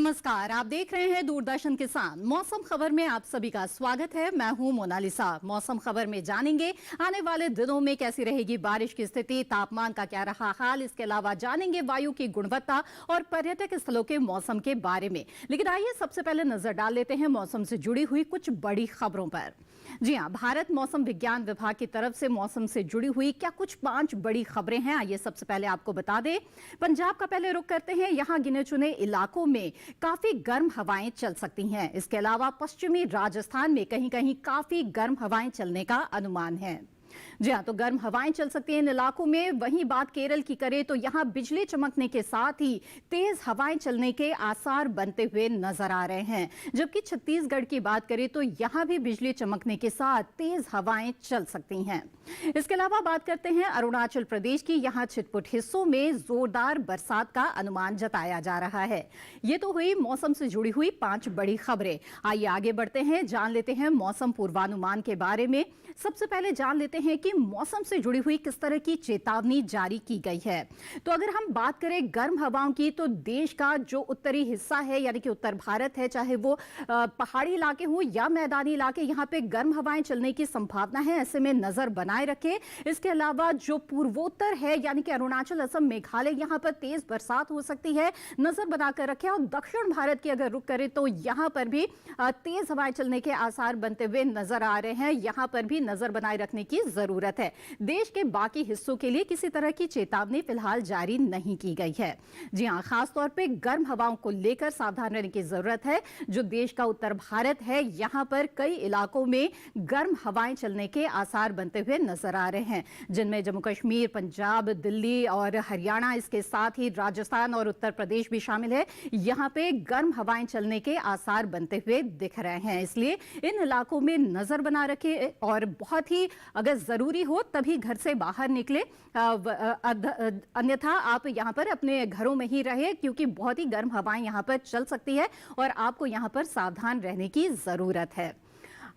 नमस्कार, आप देख रहे हैं दूरदर्शन किसान। मौसम खबर में आप सभी का स्वागत है। मैं हूं मोनालिसा। मौसम खबर में जानेंगे आने वाले दिनों में कैसी रहेगी बारिश की स्थिति, तापमान का क्या रहा हाल। इसके अलावा जानेंगे वायु की गुणवत्ता और पर्यटक स्थलों के मौसम के बारे में। लेकिन आइए सबसे पहले नजर डाल लेते हैं मौसम से जुड़ी हुई कुछ बड़ी खबरों पर। जी हां, भारत मौसम विज्ञान विभाग की तरफ से मौसम से जुड़ी हुई क्या कुछ 5 बड़ी खबरें हैं। आइए सबसे पहले आपको बता दें, पंजाब का पहले रुख करते हैं। यहां गिने चुने इलाकों में काफी गर्म हवाएं चल सकती हैं। इसके अलावा पश्चिमी राजस्थान में कहीं कहीं काफी गर्म हवाएं चलने का अनुमान है। जी हाँ, तो गर्म हवाएं चल सकती हैं इन इलाकों में। वहीं बात केरल की करें तो यहां बिजली चमकने के साथ ही तेज हवाएं चलने के आसार बनते हुए नजर आ रहे हैं। जबकि छत्तीसगढ़ की बात करें तो यहां भी बिजली चमकने के साथ तेज हवाएं चल सकती हैं। इसके अलावा बात करते हैं अरुणाचल प्रदेश की। यहां छिटपुट हिस्सों में जोरदार बरसात का अनुमान जताया जा रहा है। ये तो हुई मौसम से जुड़ी हुई 5 बड़ी खबरें। आइए आगे बढ़ते हैं, जान लेते हैं मौसम पूर्वानुमान के बारे में। सबसे पहले जान लेते हैं कि मौसम से जुड़ी हुई किस तरह की चेतावनी जारी की गई है। तो अगर हम बात करें गर्म हवाओं की, तो देश का जो उत्तरी हिस्सा है यानी कि उत्तर भारत है, चाहे वो पहाड़ी इलाके हो या मैदानी इलाके, यहां पे गर्म हवाएं चलने की संभावना है। ऐसे में नजर बनाए रखें। इसके अलावा जो पूर्वोत्तर है यानी कि अरुणाचल, असम, मेघालय, यहां पर तेज बरसात हो सकती है, नजर बनाकर रखें। और दक्षिण भारत की अगर रुख करें तो यहां पर भी तेज हवाएं चलने के आसार बनते हुए नजर आ रहे हैं। यहां पर भी नजर बनाए रखने की जरूरत है। देश के बाकी हिस्सों के लिए किसी तरह की चेतावनी फिलहाल जारी नहीं की गई है। जी हां, खासतौर पे गर्म हवाओं को लेकर सावधान रहने की जरूरत है। जो देश का उत्तर भारत है, यहां पर कई इलाकों में गर्म हवाएं चलने के आसार बनते हुए नजर आ रहे हैं, जिनमें जम्मू कश्मीर, पंजाब, दिल्ली और हरियाणा, इसके साथ ही राजस्थान और उत्तर प्रदेश भी शामिल है। यहां पे गर्म हवाएं चलने के आसार बनते हुए दिख रहे हैं। इसलिए इन इलाकों में नजर बना रखें और बहुत ही अगर जरूरी हो तभी घर से बाहर निकले, अन्यथा आप यहां पर अपने घरों में ही रहे, क्योंकि बहुत ही गर्म हवाएं यहां पर चल सकती है और आपको यहां पर सावधान रहने की जरूरत है।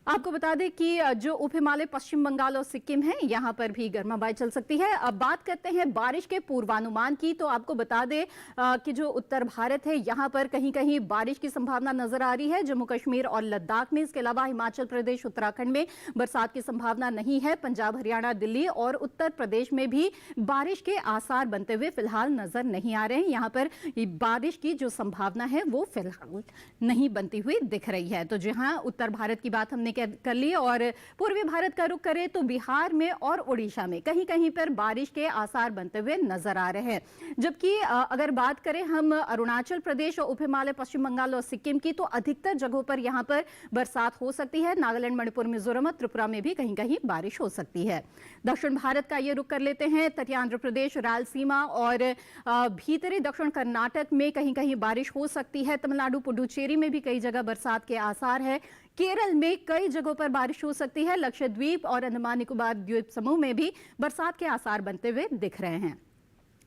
आपको बता दें कि जो उप हिमालय पश्चिम बंगाल और सिक्किम है, यहां पर भी गर्म हवाएं चल सकती है। अब बात करते हैं बारिश के पूर्वानुमान की। तो आपको बता दें कि जो उत्तर भारत है, यहां पर कहीं कहीं बारिश की संभावना नजर आ रही है, जम्मू कश्मीर और लद्दाख में। इसके अलावा हिमाचल प्रदेश, उत्तराखंड में बरसात की संभावना नहीं है। पंजाब, हरियाणा, दिल्ली और उत्तर प्रदेश में भी बारिश के आसार बनते हुए फिलहाल नजर नहीं आ रहे हैं। यहां पर बारिश की जो संभावना है वो फिलहाल नहीं बनती हुई दिख रही है। तो जहां उत्तर भारत की बात हमने कर ली और पूर्वी भारत का रुख करें तो बिहार में और उड़ीसा में कहीं कहीं पर बारिश के आसार बनते हुए नजर आ रहे हैं। जबकि अगर बात करें हम अरुणाचल प्रदेश और उप हिमालय पश्चिम बंगाल और सिक्किम की, तो अधिकतर जगहों पर यहां पर बरसात हो सकती है। नागालैंड, मणिपुर, मिजोरम और त्रिपुरा में भी कहीं कहीं बारिश हो सकती है। दक्षिण भारत का ये रुख कर लेते हैं। तटीय आंध्र प्रदेश, रायलसीमा और भीतरी दक्षिण कर्नाटक में कहीं कहीं बारिश हो सकती है। तमिलनाडु, पुडुचेरी में भी कई जगह बरसात के आसार है। केरल में कई जगहों पर बारिश हो सकती है। लक्षद्वीप और अंडमान निकोबार द्वीप समूह में भी बरसात के आसार बनते हुए दिख रहे हैं।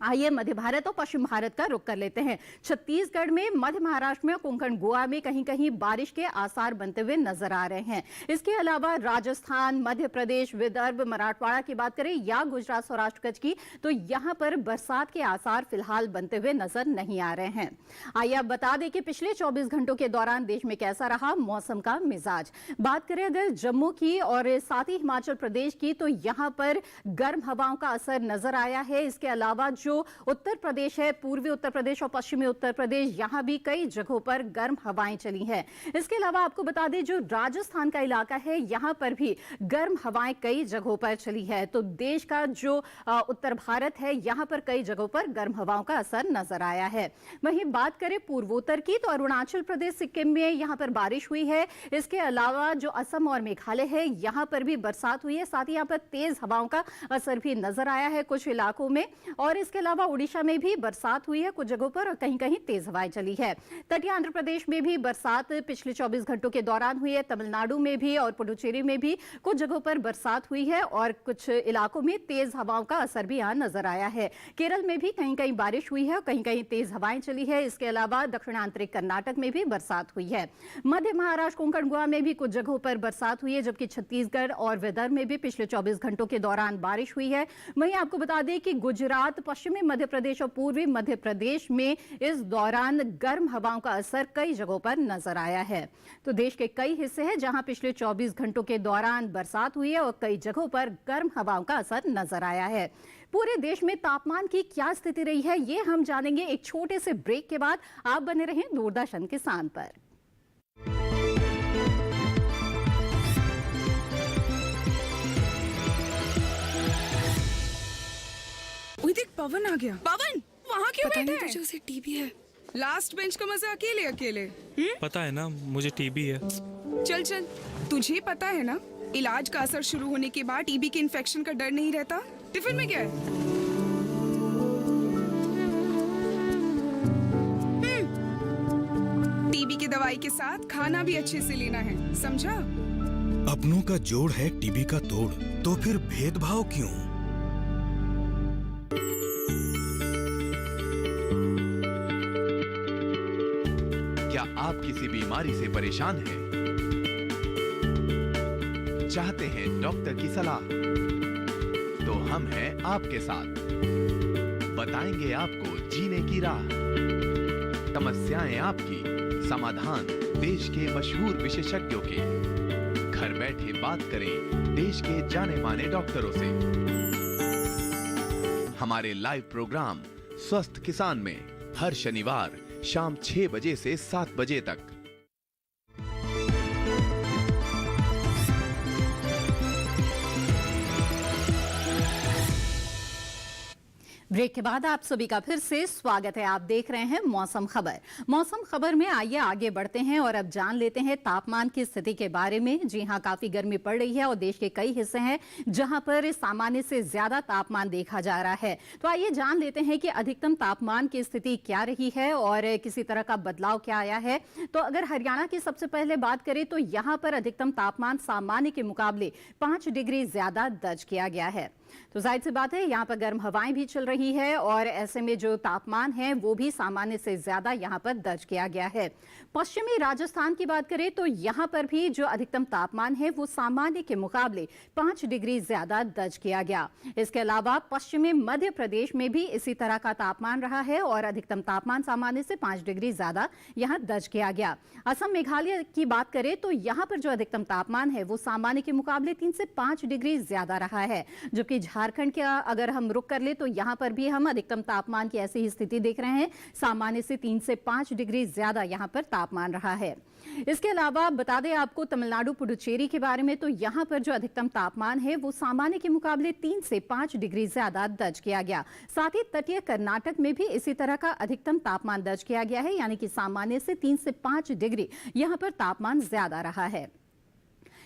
आइए मध्य भारत और पश्चिम भारत का रुख कर लेते हैं। छत्तीसगढ़ में, मध्य महाराष्ट्र में और कोंकण गोवा में कहीं कहीं बारिश के आसार बनते हुए नजर आ रहे हैं। इसके अलावा राजस्थान, मध्य प्रदेश, विदर्भ, मराठवाड़ा की बात करें या गुजरात, सौराष्ट्र, कच्छ की, तो यहां पर बरसात के आसार फिलहाल बनते हुए नजर नहीं आ रहे हैं। आइए अब बता दें कि पिछले 24 घंटों के दौरान देश में कैसा रहा मौसम का मिजाज। बात करें अगर जम्मू की और साथ ही हिमाचल प्रदेश की, तो यहां पर गर्म हवाओं का असर नजर आया है। इसके अलावा जो उत्तर प्रदेश है, पूर्वी उत्तर प्रदेश और पश्चिमी उत्तर प्रदेश, यहां भी कई जगहों पर गर्म हवाएं चली हैं। इसके अलावा आपको बता दें जो राजस्थान का इलाका है, यहां पर भी गर्म हवाएं कई जगहों पर चली है। तो देश का जो उत्तर भारत है, यहां पर कई जगहों पर गर्म हवाओं का असर नजर आया है। वहीं बात करें पूर्वोत्तर की, तो अरुणाचल प्रदेश, सिक्किम में यहां पर बारिश हुई है। इसके अलावा जो असम और मेघालय है, यहां पर भी बरसात हुई है। साथ ही यहां पर तेज हवाओं का असर भी नजर आया है कुछ इलाकों में। और इसके अलावा उड़ीसा में भी बरसात हुई है कुछ जगहों पर और कहीं कहीं तेज हवाएं चली है। तटीय आंध्र प्रदेश में भी बरसात पिछले 24 घंटों के दौरान हुई है। तमिलनाडु में भी और पुडुचेरी में भी कुछ जगहों पर बरसात हुई है और कुछ इलाकों में तेज हवाओं का असर भी यहां नजर आया है। केरल में भी कहीं कहीं बारिश हुई है और कहीं कहीं तेज हवाएं चली है। इसके अलावा दक्षिण आंतरिक कर्नाटक में भी बरसात हुई है। मध्य महाराष्ट्र, कोंकण गोवा में भी कुछ जगहों पर बरसात हुई है, जबकि छत्तीसगढ़ और विदर्भ में भी पिछले 24 घंटों के दौरान बारिश हुई है। वहीं आपको बता दें कि गुजरात, पश्चिम पश्चिमी मध्य प्रदेश और पूर्वी मध्य प्रदेश में इस दौरान गर्म हवाओं का असर कई जगहों पर नजर आया है। तो देश के कई हिस्से हैं जहां पिछले 24 घंटों के दौरान बरसात हुई है और कई जगहों पर गर्म हवाओं का असर नजर आया है। पूरे देश में तापमान की क्या स्थिति रही है, ये हम जानेंगे एक छोटे से ब्रेक के बाद। आप बने रहें दूरदर्शन किसान पर। देख पवन आ गया। पवन वहाँ क्यों बैठा है? तुझे उसे टीबी है। लास्ट बेंच का मजा अकेले अकेले। पता है ना मुझे टीबी है। चल चल, तुझे पता है ना इलाज का असर शुरू होने के बाद टीबी के इन्फेक्शन का डर नहीं रहता। टिफिन में क्या है? टीबी की दवाई के साथ खाना भी अच्छे से लेना है, समझा? अपनों का जोड़ है टीबी का तोड़, तो फिर भेदभाव क्यों? क्या आप किसी बीमारी से परेशान हैं? चाहते हैं डॉक्टर की सलाह? तो हम हैं आपके साथ। बताएंगे आपको जीने की राह। समस्याएं आपकी, समाधान देश के मशहूर विशेषज्ञों के। घर बैठे बात करें देश के जाने माने डॉक्टरों से। हमारे लाइव प्रोग्राम स्वस्थ किसान में हर शनिवार शाम 6 बजे से 7 बजे तक। ब्रेक के बाद आप सभी का फिर से स्वागत है। आप देख रहे हैं मौसम खबर। मौसम खबर में आइए आगे बढ़ते हैं और अब जान लेते हैं तापमान की स्थिति के बारे में। जी हां, काफी गर्मी पड़ रही है और देश के कई हिस्से हैं जहां पर सामान्य से ज्यादा तापमान देखा जा रहा है। तो आइए जान लेते हैं कि अधिकतम तापमान की स्थिति क्या रही है और किसी तरह का बदलाव क्या आया है। तो अगर हरियाणा की सबसे पहले बात करें तो यहाँ पर अधिकतम तापमान सामान्य के मुकाबले 5 डिग्री ज्यादा दर्ज किया गया है। तो जाहिर सी बात है यहाँ पर गर्म हवाएं भी चल रही है और ऐसे में जो तापमान है वो भी सामान्य से ज्यादा यहाँ पर दर्ज किया गया है। पश्चिमी राजस्थान की बात करें तो यहाँ पर भी जो अधिकतम तापमान है वो सामान्य के मुकाबले 5 डिग्री ज्यादा दर्ज किया गया। इसके अलावा पश्चिमी मध्य प्रदेश में भी इसी तरह का तापमान रहा है और अधिकतम तापमान सामान्य से 5 डिग्री ज्यादा यहाँ दर्ज किया गया। असम मेघालय की बात करें तो यहाँ पर जो अधिकतम तापमान है वो सामान्य के मुकाबले 3 से 5 डिग्री ज्यादा रहा है। जबकि झारखंड का अगर हम रुख कर ले तो यहां पर भी हम अधिकतम तापमान की ऐसी ही स्थिति देख रहे हैं। सामान्य से 3 से 5 डिग्री ज्यादा यहां पर तापमान रहा है। इसके अलावा बता दें आपको तमिलनाडु पुडुचेरी के बारे में, तो यहां पर जो अधिकतम तापमान है वो सामान्य के मुकाबले 3 से 5 डिग्री ज्यादा दर्ज किया गया। साथ ही तटीय कर्नाटक में भी इसी तरह का अधिकतम तापमान दर्ज किया गया है, यानी कि सामान्य से 3 से 5 डिग्री यहां पर तापमान ज्यादा रहा है।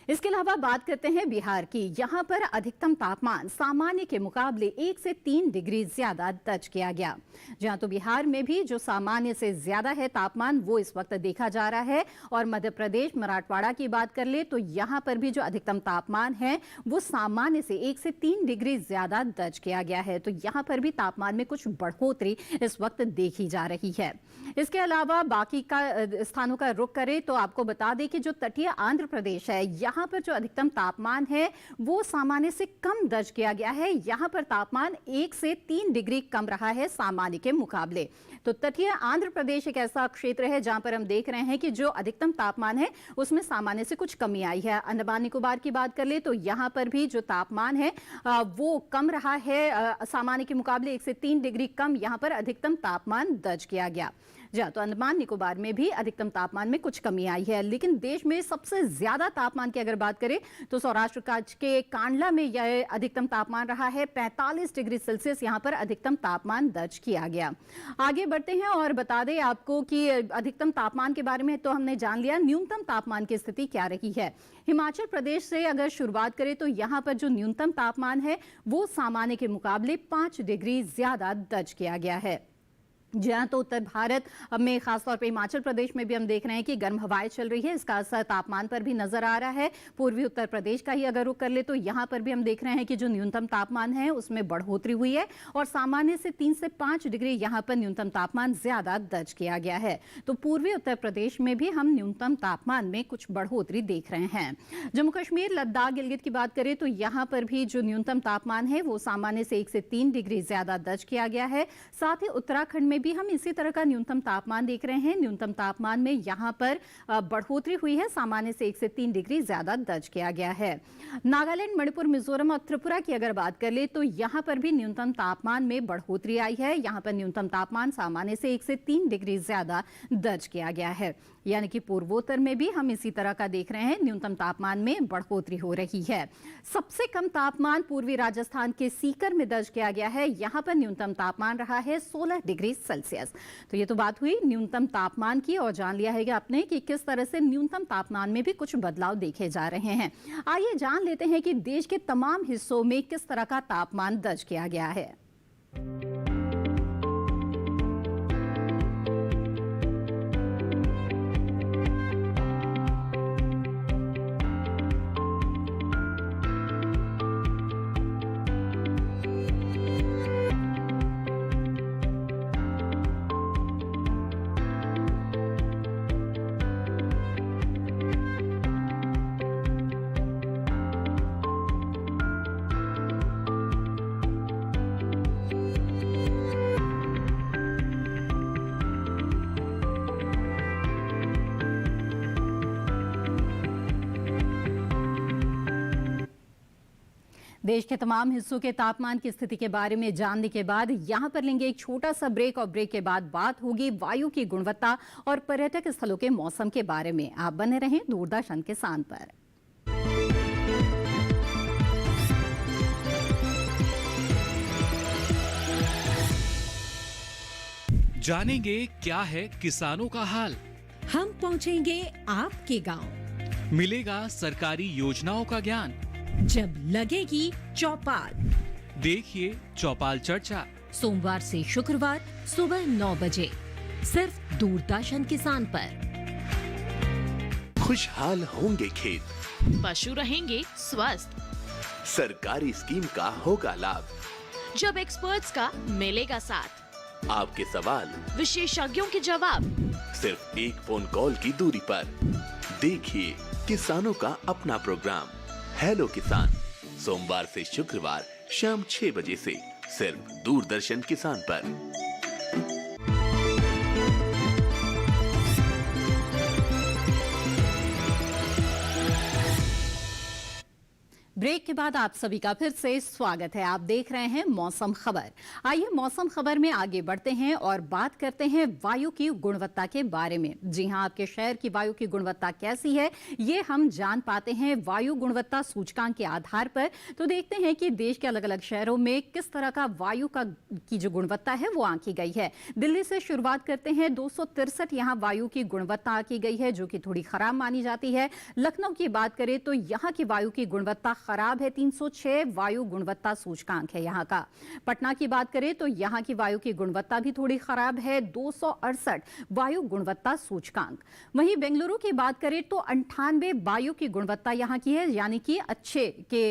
इसके अलावा बात करते हैं बिहार की। यहां पर अधिकतम तापमान सामान्य के मुकाबले 1 से 3 डिग्री ज्यादा दर्ज किया गया। जहां तो बिहार में भी जो सामान्य से ज्यादा है तापमान वो इस वक्त देखा जा रहा है। और मध्य प्रदेश मराठवाड़ा की बात कर ले तो यहां पर भी जो अधिकतम तापमान है वो सामान्य से 1 से 3 डिग्री ज्यादा दर्ज किया गया है। तो यहां पर भी तापमान में कुछ बढ़ोतरी इस वक्त देखी जा रही है। इसके अलावा बाकी का स्थानों का रुख करें तो आपको बता दें कि जो तटीय आंध्र प्रदेश है यहाँ पर जो अधिकतम तापमान है वो सामान्य से कम दर्ज किया गया है। यहाँ पर तापमान 1 से 3 डिग्री कम रहा है सामान्य के मुकाबले। तो तटीय आंध्र प्रदेश एक ऐसा क्षेत्र है जहां पर हम देख रहे हैं कि जो अधिकतम तापमान है उसमें सामान्य से कुछ कमी आई है। अंडमान निकोबार की बात कर ले तो यहाँ पर भी जो तापमान है वो कम रहा है, सामान्य के मुकाबले 1 से 3 डिग्री कम यहाँ पर अधिकतम तापमान दर्ज किया गया। तो अंडमान निकोबार में भी अधिकतम तापमान में कुछ कमी आई है। लेकिन देश में सबसे ज्यादा तापमान की अगर बात करें तो सौराष्ट्र के कांडला में यह अधिकतम तापमान रहा है। 45 डिग्री सेल्सियस यहाँ पर अधिकतम तापमान दर्ज किया गया। आगे बढ़ते हैं और बता दें आपको कि अधिकतम तापमान के बारे में तो हमने जान लिया। न्यूनतम तापमान की स्थिति क्या रही है। हिमाचल प्रदेश से अगर शुरुआत करें तो यहाँ पर जो न्यूनतम तापमान है वो सामान्य के मुकाबले 5 डिग्री ज्यादा दर्ज किया गया है। जी हाँ, तो उत्तर भारत में खासतौर पे हिमाचल प्रदेश में भी हम देख रहे हैं कि गर्म हवाएं चल रही है। इसका असर तापमान पर भी नजर आ रहा है। पूर्वी उत्तर प्रदेश का ही अगर रुख कर ले तो यहाँ पर भी हम देख रहे हैं कि जो न्यूनतम तापमान है उसमें बढ़ोतरी हुई है और सामान्य से 3 से 5 डिग्री यहाँ पर न्यूनतम तापमान ज्यादा दर्ज किया गया है। तो पूर्वी उत्तर प्रदेश में भी हम न्यूनतम तापमान में कुछ बढ़ोतरी देख रहे हैं। जम्मू कश्मीर, लद्दाख, गिलगित की बात करें तो यहाँ पर भी जो न्यूनतम तापमान है वो सामान्य से 1 से 3 डिग्री ज्यादा दर्ज किया गया है। साथ ही उत्तराखंड में भी हम इसी तरह का न्यूनतम तापमान देख रहे हैं। न्यूनतम तापमान में यहाँ पर बढ़ोतरी हुई है, सामान्य से 1 से 3 डिग्री ज्यादा दर्ज किया गया है। नागालैंड, मणिपुर, मिजोरम और त्रिपुरा की अगर बात कर ले तो यहाँ पर भी न्यूनतम तापमान में बढ़ोतरी आई है। यहाँ पर न्यूनतम तापमान सामान्य से 1 से 3 डिग्री ज्यादा दर्ज किया गया है। यानी कि पूर्वोत्तर में भी हम इसी तरह का देख रहे हैं, न्यूनतम तापमान में बढ़ोतरी हो रही है। सबसे कम तापमान पूर्वी राजस्थान के सीकर में दर्ज किया गया है। यहाँ पर न्यूनतम तापमान रहा है 16 डिग्री सेल्सियस। तो ये तो बात हुई न्यूनतम तापमान की और जान लिया है आपने कि किस तरह से न्यूनतम तापमान में भी कुछ बदलाव देखे जा रहे हैं। आइए जान लेते हैं कि देश के तमाम हिस्सों में किस तरह का तापमान दर्ज किया गया है। देश के तमाम हिस्सों के तापमान की स्थिति के बारे में जानने के बाद यहां पर लेंगे एक छोटा सा ब्रेक और ब्रेक के बाद बात होगी वायु की गुणवत्ता और पर्यटक स्थलों के मौसम के बारे में। आप बने रहें दूरदर्शन किसान पर। जानेंगे क्या है किसानों का हाल। हम पहुंचेंगे आपके गांव। मिलेगा सरकारी योजनाओं का ज्ञान। जब लगेगी चौपाल, देखिए चौपाल चर्चा सोमवार से शुक्रवार सुबह 9 बजे सिर्फ दूरदर्शन किसान पर। खुशहाल होंगे खेत, पशु रहेंगे स्वस्थ, सरकारी स्कीम का होगा लाभ, जब एक्सपर्ट्स का मिलेगा साथ, आपके सवाल विशेषज्ञों के जवाब सिर्फ एक फोन कॉल की दूरी पर। देखिए किसानों का अपना प्रोग्राम हेलो किसान, सोमवार से शुक्रवार शाम 6 बजे से सिर्फ दूरदर्शन किसान पर। ब्रेक के बाद आप सभी का फिर से स्वागत है। आप देख रहे हैं मौसम खबर। आइए मौसम खबर में आगे बढ़ते हैं और बात करते हैं वायु की गुणवत्ता के बारे में। जी हां, आपके शहर की वायु की गुणवत्ता कैसी है ये हम जान पाते हैं वायु गुणवत्ता सूचकांक के आधार पर। तो देखते हैं कि देश के अलग अलग शहरों में किस तरह का वायु की जो गुणवत्ता है वो आंकी गई है। दिल्ली से शुरुआत करते हैं। 263 यहाँ वायु की गुणवत्ता आंकी गई है जो कि थोड़ी खराब मानी जाती है। लखनऊ की बात करें तो यहाँ की वायु की गुणवत्ता खराब है, 306 वायु गुणवत्ता सूचकांक है यहाँ का। पटना की बात करें तो यहाँ की वायु की गुणवत्ता भी थोड़ी खराब है, 268 वायु गुणवत्ता सूचकांक। वहीं बेंगलुरु की बात करें तो 98 वायु की गुणवत्ता यहाँ की है, यानी कि अच्छे के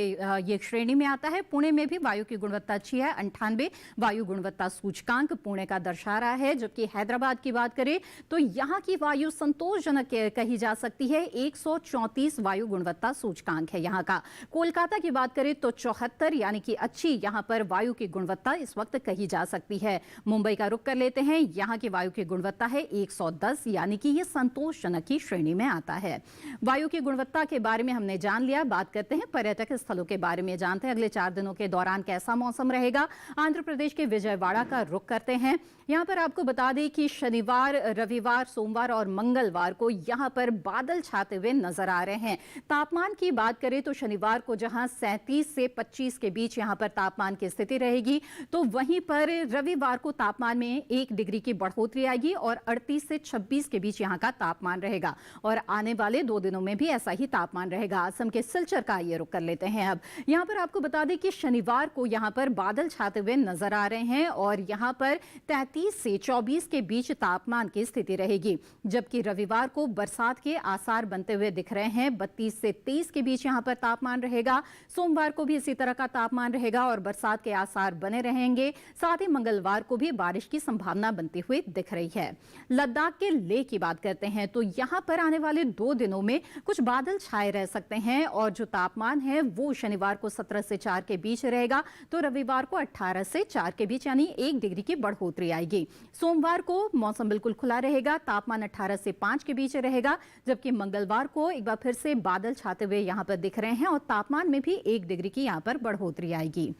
ये श्रेणी में आता है। पुणे में भी वायु की गुणवत्ता अच्छी है, 98 वायु गुणवत्ता सूचकांक पुणे का दर्शा रहा है। जबकि हैदराबाद की बात करें तो यहाँ की वायु संतोषजनक कही जा सकती है, 134 वायु गुणवत्ता सूचकांक है यहाँ का। कोलकाता की बात करें तो 74 यानी कि अच्छी यहाँ पर वायु की गुणवत्ता इस वक्त कही जा सकती है। मुंबई का रुख कर लेते हैं। यहाँ की वायु की गुणवत्ता है 110 यानी कि ये संतोषजनक की श्रेणी में आता है। वायु की गुणवत्ता के बारे में हमने जान लिया। बात करते हैं पर्यटक स्थलों के बारे में। जानते हैं अगले 4 दिनों के दौरान कैसा मौसम रहेगा। आंध्र प्रदेश के विजयवाड़ा का रुख करते हैं। यहाँ पर आपको बता दें कि शनिवार, रविवार, सोमवार और मंगलवार को यहाँ पर बादल छाते हुए नजर आ रहे हैं। तापमान की बात करें तो शनिवार को जहां 37 से 25 के बीच यहां पर तापमान की स्थिति रहेगी, तो वहीं पर रविवार को तापमान में 1 डिग्री की बढ़ोतरी आएगी और 38 से 26 के बीच यहां का तापमान रहेगा। और आने वाले 2 दिनों में भी ऐसा ही तापमान रहेगा। असम के सिलचर का ये रुख कर लेते हैं। अब यहां पर आपको बता दें कि शनिवार को यहां पर बादल छाते हुए नजर आ रहे हैं और यहां पर 33 से 24 के बीच तापमान की स्थिति रहेगी, जबकि रविवार को बरसात के आसार बनते हुए दिख रहे हैं। 32 से 23 के बीच यहां पर तापमान रहेगा। सोमवार को भी इसी तरह का तापमान रहेगा और बरसात के आसार बने रहेंगे। साथ ही मंगलवार को भी बारिश की संभावना बनती हुई दिख रही है। लद्दाख के लेह की बात करते हैं तो यहां पर आने वाले 2 दिनों में कुछ बादल छाए रह सकते हैं और जो तापमान है वो शनिवार को 17 से 4 के बीच रहेगा, तो रविवार को 18 से 4 के बीच यानी 1 डिग्री की बढ़ोतरी आएगी। सोमवार को मौसम बिल्कुल खुला रहेगा, तापमान 18 से 5 के बीच रहेगा, जबकि मंगलवार को एक बार फिर से बादल छाते हुए यहां पर दिख रहे हैं और तापमान में भी 1 डिग्री की यहां पर बढ़ोतरी आएगी।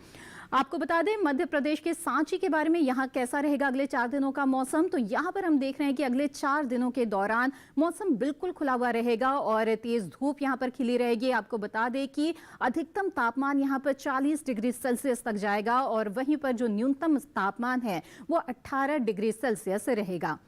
आपको बता दें मध्य प्रदेश के सांची के बारे में यहाँ कैसा रहेगा अगले 4 दिनों का मौसम, तो यहाँ पर हम देख रहे हैं कि अगले 4 दिनों के दौरान मौसम बिल्कुल खुला हुआ रहेगा और तेज धूप यहाँ पर खिली रहेगी। आपको बता दें कि अधिकतम तापमान यहाँ पर 40 डिग्री सेल्सियस तक जाएगा और वहीं पर जो न्यूनतम तापमान है वो 18 डिग्री सेल्सियस रहेगा।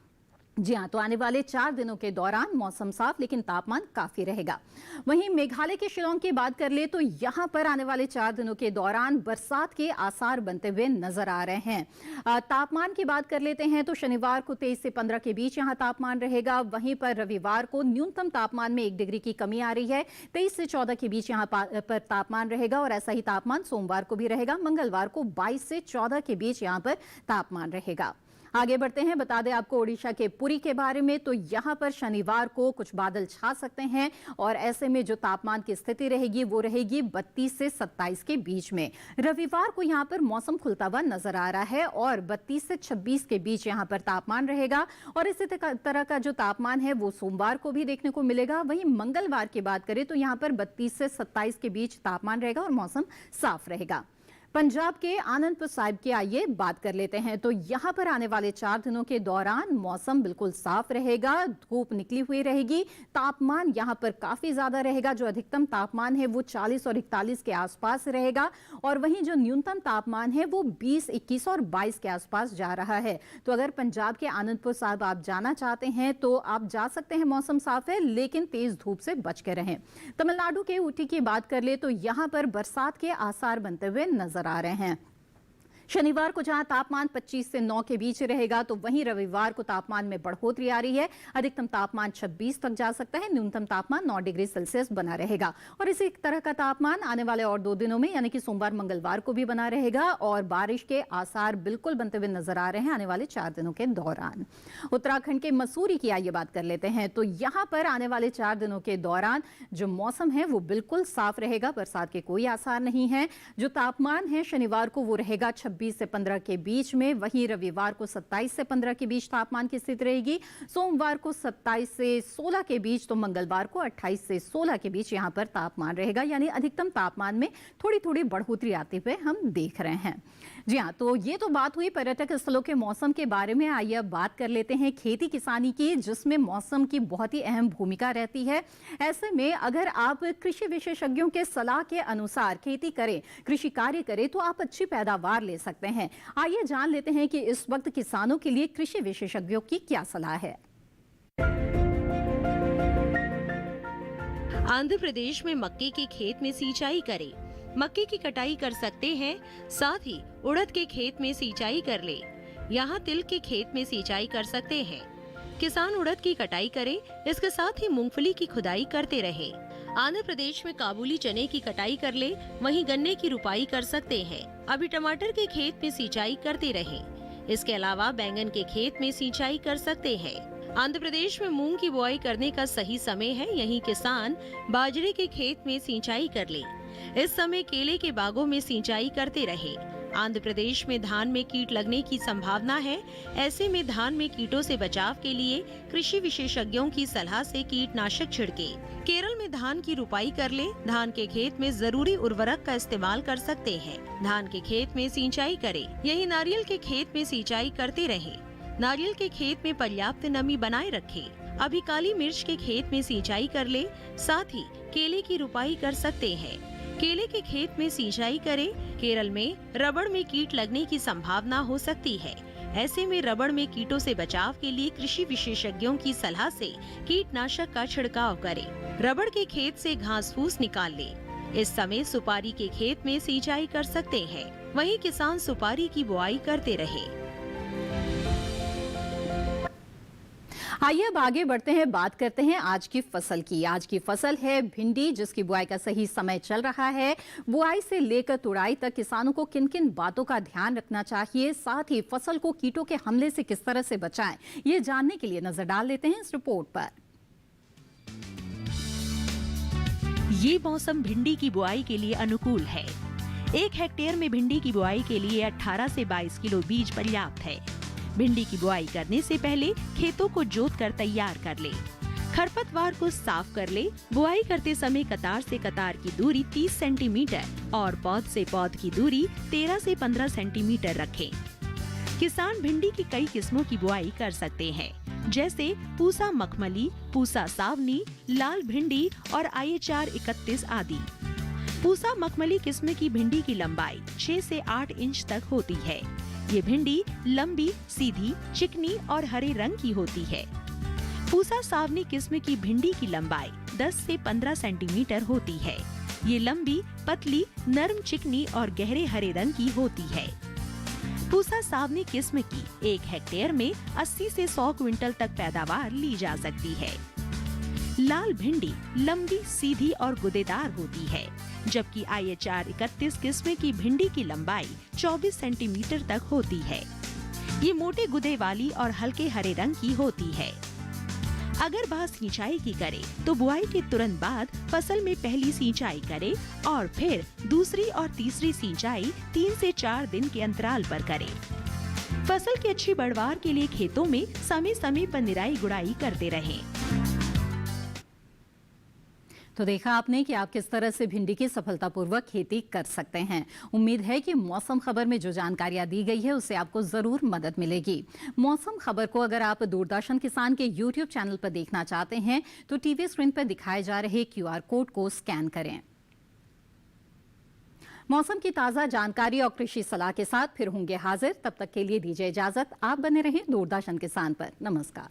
जी हाँ, तो आने वाले 4 दिनों के दौरान मौसम साफ लेकिन तापमान काफी रहेगा। वहीं मेघालय के शिलांग की बात कर ले तो यहाँ पर आने वाले 4 दिनों के दौरान बरसात के आसार बनते हुए नजर आ रहे हैं। तापमान की बात कर लेते हैं तो शनिवार को 23 से 15 के बीच यहाँ तापमान रहेगा। वहीं पर रविवार को न्यूनतम तापमान में 1 डिग्री की कमी आ रही है। 23 से 14 के बीच यहाँ पर तापमान रहेगा और ऐसा ही तापमान सोमवार को भी रहेगा। मंगलवार को 22 से 14 के बीच यहाँ पर तापमान रहेगा। आगे बढ़ते हैं, बता दें आपको ओडिशा के पुरी के बारे में, तो यहाँ पर शनिवार को कुछ बादल छा सकते हैं और ऐसे में जो तापमान की स्थिति रहेगी वो रहेगी 32 से 27 के बीच में। रविवार को यहाँ पर मौसम खुलता हुआ नजर आ रहा है और 32 से 26 के बीच यहाँ पर तापमान रहेगा और इसी तरह का जो तापमान है वो सोमवार को भी देखने को मिलेगा। वहीं मंगलवार की बात करें तो यहाँ पर 32 से 27 के बीच तापमान रहेगा और मौसम साफ रहेगा। पंजाब के आनंदपुर साहिब की आइए बात कर लेते हैं, तो यहाँ पर आने वाले 4 दिनों के दौरान मौसम बिल्कुल साफ रहेगा, धूप निकली हुई रहेगी, तापमान यहाँ पर काफी ज्यादा रहेगा। जो अधिकतम तापमान है वो 40 और 41 के आसपास रहेगा और वहीं जो न्यूनतम तापमान है वो 20, 21 और 22 के आसपास जा रहा है। तो अगर पंजाब के आनंदपुर साहिब आप जाना चाहते हैं तो आप जा सकते हैं, मौसम साफ है लेकिन तेज धूप से बच के रहें। तमिलनाडु के ऊटी की बात कर ले तो यहाँ पर बरसात के आसार बनते हुए नजर आ रहे हैं। शनिवार को जहां तापमान 25 से 9 के बीच रहेगा तो वहीं रविवार को तापमान में बढ़ोतरी आ रही है। अधिकतम तापमान 26 तक जा सकता है, न्यूनतम तापमान 9 डिग्री सेल्सियस बना रहेगा और इसी तरह का तापमान आने वाले और 2 दिनों में यानी कि सोमवार मंगलवार को भी बना रहेगा और बारिश के आसार बिल्कुल बनते हुए नजर आ रहे हैं आने वाले 4 दिनों के दौरान। उत्तराखंड के मसूरी की आइए बात कर लेते हैं, तो यहाँ पर आने वाले 4 दिनों के दौरान जो मौसम है वो बिल्कुल साफ रहेगा, बरसात के कोई आसार नहीं है। जो तापमान है शनिवार को वो रहेगा 26 से 15 के बीच में, वहीं रविवार को 27 से 15 के बीच तापमान की स्थिति रहेगी। सोमवार को 27 से 16 के बीच, तो मंगलवार को 28 से 16 के बीच यहां पर तापमान रहेगा, यानी अधिकतम तापमान में थोड़ी थोड़ी बढ़ोतरी आते हुए हम देख रहे हैं। जी हाँ, तो ये तो बात हुई पर्यटक स्थलों के मौसम के बारे में। आइए अब बात कर लेते हैं खेती किसानी की, जिसमें मौसम की बहुत ही अहम भूमिका रहती है। ऐसे में अगर आप कृषि विशेषज्ञों के सलाह के अनुसार खेती करें, कृषि कार्य करें तो आप अच्छी पैदावार ले सकते हैं। आइए जान लेते हैं कि इस वक्त किसानों के लिए कृषि विशेषज्ञों की क्या सलाह है। आंध्र प्रदेश में मक्के के खेत में सिंचाई करें। मक्के की कटाई कर सकते हैं, साथ ही उड़द के खेत में सिंचाई कर ले। यहाँ तिल के खेत में सिंचाई कर सकते हैं। किसान उड़द की कटाई करें, इसके साथ ही मूंगफली की खुदाई करते रहे। आंध्र प्रदेश में काबुली चने की कटाई कर ले, वहीं गन्ने की रुपाई कर सकते हैं। अभी टमाटर के खेत में सिंचाई करते रहे। इसके अलावा बैंगन के खेत में सिंचाई कर सकते हैं। आंध्र प्रदेश में मूंग की बुआई करने का सही समय है, यहीं किसान बाजरे के खेत में सिंचाई कर ले। इस समय केले के बागों में सिंचाई करते रहे। आंध्र प्रदेश में धान में कीट लगने की संभावना है, ऐसे में धान में कीटों से बचाव के लिए कृषि विशेषज्ञों की सलाह से कीटनाशक छिड़के। केरल में धान की रुपाई कर ले, धान के खेत में जरूरी उर्वरक का इस्तेमाल कर सकते हैं। धान के खेत में सिंचाई करें, यही नारियल के खेत में सिंचाई करते रहे। नारियल के खेत में पर्याप्त नमी बनाए रखे। अभी काली मिर्च के खेत में सिंचाई कर ले, साथ ही केले की रुपाई कर सकते हैं। केले के खेत में सिंचाई करें। केरल में रबड़ में कीट लगने की संभावना हो सकती है। ऐसे में रबड़ में कीटों से बचाव के लिए कृषि विशेषज्ञों की सलाह से कीटनाशक का छिड़काव करें। रबड़ के खेत से घास फूस निकाल लें। इस समय सुपारी के खेत में सिंचाई कर सकते हैं। वहीं किसान सुपारी की बुआई करते रहे। आइए अब आगे बढ़ते हैं, बात करते हैं आज की फसल की। आज की फसल है भिंडी, जिसकी बुआई का सही समय चल रहा है। बुआई से लेकर तुड़ाई तक किसानों को किन किन बातों का ध्यान रखना चाहिए, साथ ही फसल को कीटों के हमले से किस तरह से बचाएं, ये जानने के लिए नजर डाल लेते हैं इस रिपोर्ट पर। ये मौसम भिंडी की बुआई के लिए अनुकूल है। 1 हेक्टेयर में भिंडी की बुआई के लिए 18 से 22 किलो बीज पर्याप्त है। भिंडी की बुआई करने से पहले खेतों को जोत कर तैयार कर ले। खरपतवार को साफ कर ले। बुआई करते समय कतार से कतार की दूरी 30 सेंटीमीटर और पौध से पौध की दूरी 13 से 15 सेंटीमीटर रखें। किसान भिंडी की कई किस्मों की बुआई कर सकते हैं, जैसे पूसा मखमली, पूसा सावनी, लाल भिंडी और IHR 31 आदि। पूसा मखमली किस्म की भिंडी की लंबाई 6 से 8 इंच तक होती है। ये भिंडी लंबी, सीधी, चिकनी और हरे रंग की होती है। पूसा सावनी किस्म की भिंडी की लंबाई 10 से 15 सेंटीमीटर होती है। ये लंबी, पतली, नरम, चिकनी और गहरे हरे रंग की होती है। पूसा सावनी किस्म की 1 हेक्टेयर में 80 से 100 क्विंटल तक पैदावार ली जा सकती है। लाल भिंडी लंबी, सीधी और गुदेदार होती है, जबकि IHR 31 किस्म की भिंडी की लंबाई 24 सेंटीमीटर तक होती है। ये मोटे गुदे वाली और हल्के हरे रंग की होती है। अगर बात सिंचाई की करें तो बुआई के तुरंत बाद फसल में पहली सिंचाई करें और फिर दूसरी और तीसरी सिंचाई 3 से 4 दिन के अंतराल पर करें। फसल की अच्छी पैदावार के लिए खेतों में समय समय पर निराई गुड़ाई करते रहें। तो देखा आपने कि आप किस तरह से भिंडी की सफलतापूर्वक खेती कर सकते हैं। उम्मीद है कि मौसम खबर में जो जानकारियां दी गई है उससे आपको जरूर मदद मिलेगी। मौसम खबर को अगर आप दूरदर्शन किसान के YouTube चैनल पर देखना चाहते हैं तो टीवी स्क्रीन पर दिखाए जा रहे QR कोड को स्कैन करें। मौसम की ताजा जानकारी और कृषि सलाह के साथ फिर होंगे हाजिर। तब तक के लिए दीजिए इजाजत। आप बने रहें दूरदर्शन किसान पर। नमस्कार।